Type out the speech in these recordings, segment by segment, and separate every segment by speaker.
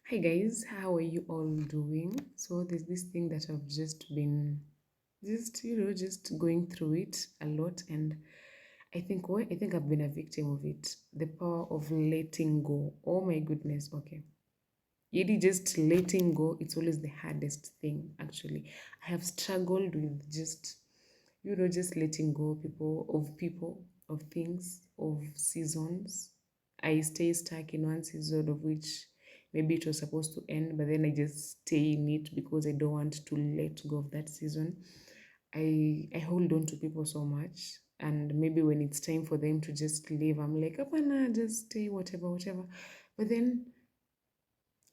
Speaker 1: Hi guys, how are you all doing? So there's this thing that I've just been just going through it a lot, and I think I've been a victim of it. The power of letting go. Oh my goodness, okay. Really just letting go, it's always the hardest thing actually. I have struggled with just letting go people, of things, of seasons. I stay stuck in one season of which maybe it was supposed to end, but then I just stay in it because I don't want to let go of that season. I hold on to people so much, and maybe when it's time for them to just leave, I'm like, Apana, just stay, whatever, whatever. But then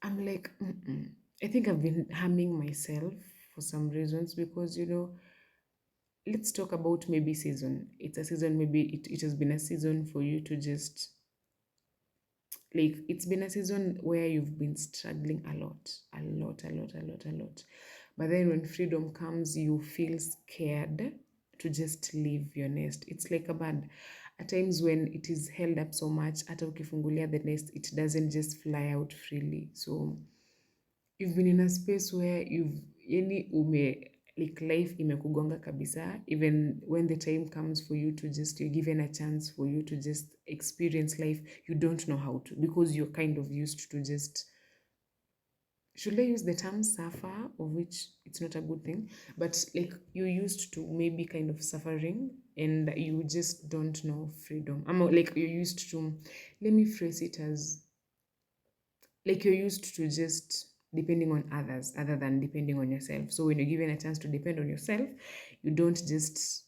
Speaker 1: I'm like, mm-mm. I think I've been harming myself for some reasons because, let's talk about maybe season. It's a season, maybe it has been a season for you to just, like, it's been a season where you've been struggling a lot, a lot, a lot, a lot, a lot. But then when freedom comes, you feel scared to just leave your nest. It's like a bird. At times when it is held up so much, hata ukifungulia the nest, it doesn't just fly out freely. So you've been in a space where like life imekugonga kabisa, even when the time comes for you to just, you're given a chance for you to just experience life, you don't know how to, because you're kind of used to just, should I use the term suffer, of which it's not a good thing, but like you're used to maybe kind of suffering, and you just don't know freedom. Like you're used to, let me phrase it as, like you're used to just depending on others other than depending on yourself. So when you're given a chance to depend on yourself, you don't just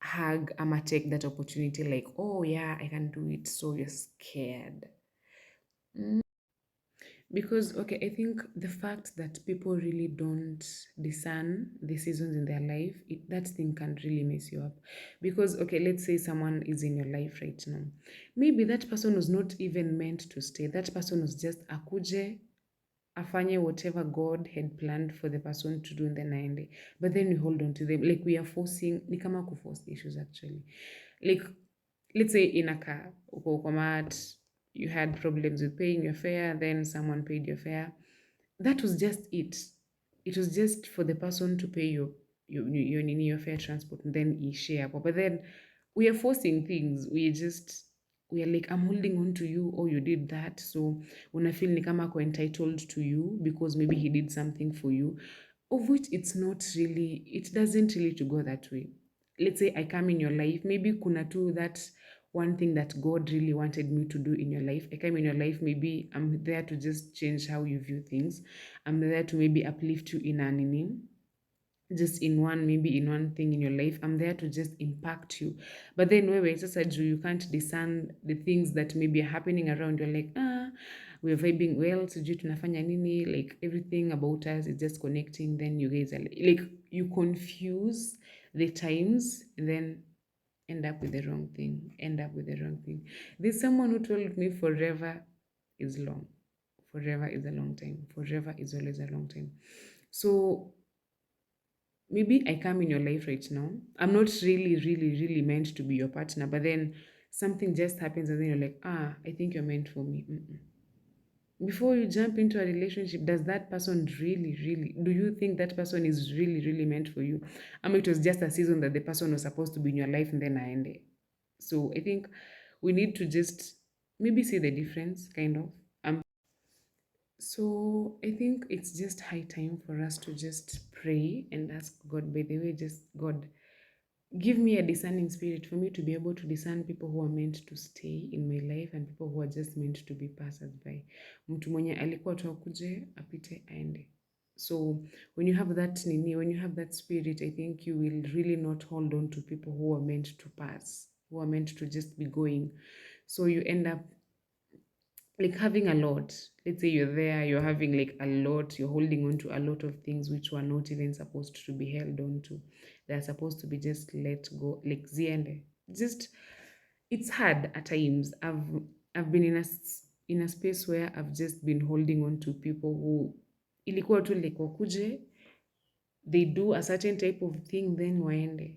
Speaker 1: hug take that opportunity like, oh yeah, I can do it. So you're scared. Because, okay, I think the fact that people really don't discern the seasons in their life, that thing can really mess you up. Because, okay, let's say someone is in your life right now. Maybe that person was not even meant to stay. That person was just akuje, afanye whatever God had planned for the person to do in the aende. But then we hold on to them. Like we are forcing, ni kama kuforce issues actually. Like, let's say in a car, uko kwa mat, you had problems with paying your fare, then someone paid your fare. That was just it. It was just for the person to pay your fare transport and then you share. But then we are forcing things. We are like, I'm holding on to you, or you did that. So when I feel ni kama ako entitled to you because maybe he did something for you, of which it's not really, it doesn't really to go that way. Let's say I come in your life, maybe kuna tu that one thing that God really wanted me to do in your life. I come in your life, maybe I'm there to just change how you view things. I'm there to maybe uplift you in an name, just in one, maybe in one thing in your life. I'm there to just impact you. But then wewe sasa juu you can't discern the things that maybe are happening around, you're like, we're vibing well, sijui tunafanya nini, like everything about us is just connecting, then you guys are like you confuse the times, and then end up with the wrong thing, end up with the wrong thing. There's someone who told me forever is long. Forever is a long time. Forever is always a long time. So maybe I come in your life right now. I'm not really, really, really meant to be your partner, but then something just happens and then you're like, I think you're meant for me. Mm-mm. Before you jump into a relationship, does that person really, really, do you think that person is really, really meant for you? I mean, it was just a season that the person was supposed to be in your life and then I ended. So I think we need to just maybe see the difference, kind of. So I think it's just high time for us to just pray and ask God, by the way, just God, give me a discerning spirit for me to be able to discern people who are meant to stay in my life and people who are just meant to be passers-by. Mtu mwenye alikuwa tu akuje, apite aende. So when you have that nini, when you have that spirit, I think you will really not hold on to people who are meant to pass, who are meant to just be going. So you end up like having a lot. Let's say you're there, you're having like a lot, you're holding on to a lot of things which were not even supposed to be held on to. They're supposed to be just let go, like ziende. Just, it's hard at times. I've been in a space where I've just been holding on to people who ilikuwa tu like wakuje, they do a certain type of thing, then waende.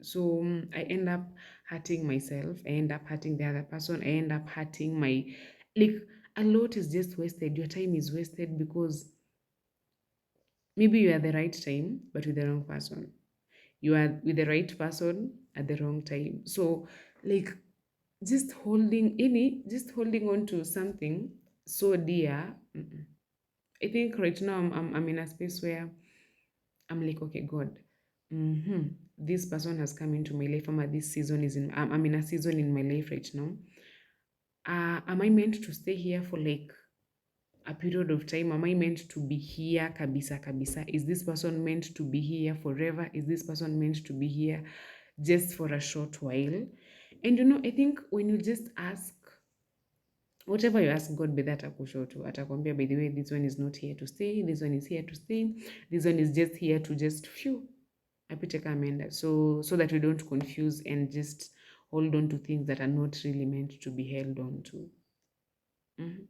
Speaker 1: So I end up hurting myself. I end up hurting the other person. I end up hurting my, like, a lot is just wasted. Your time is wasted because maybe you are the right time, but with the wrong person. You are with the right person at the wrong time. So, like, just holding on to something so dear. I think right now I'm in a space where I'm like, okay, God, this person has come into my life. This season is I'm in a season in my life right now. Am I meant to stay here for like a period of time? Am I meant to be here kabisa kabisa? Is this person meant to be here forever? Is this person meant to be here just for a short while? And I think when you just ask, whatever you ask God, be that akushoto, atakwambia, by the way, this one is not here to stay, this one is here to stay, this one is just here to just phew, apiteka amenda. So that we don't confuse and just hold on to things that are not really meant to be held on to. Mhm.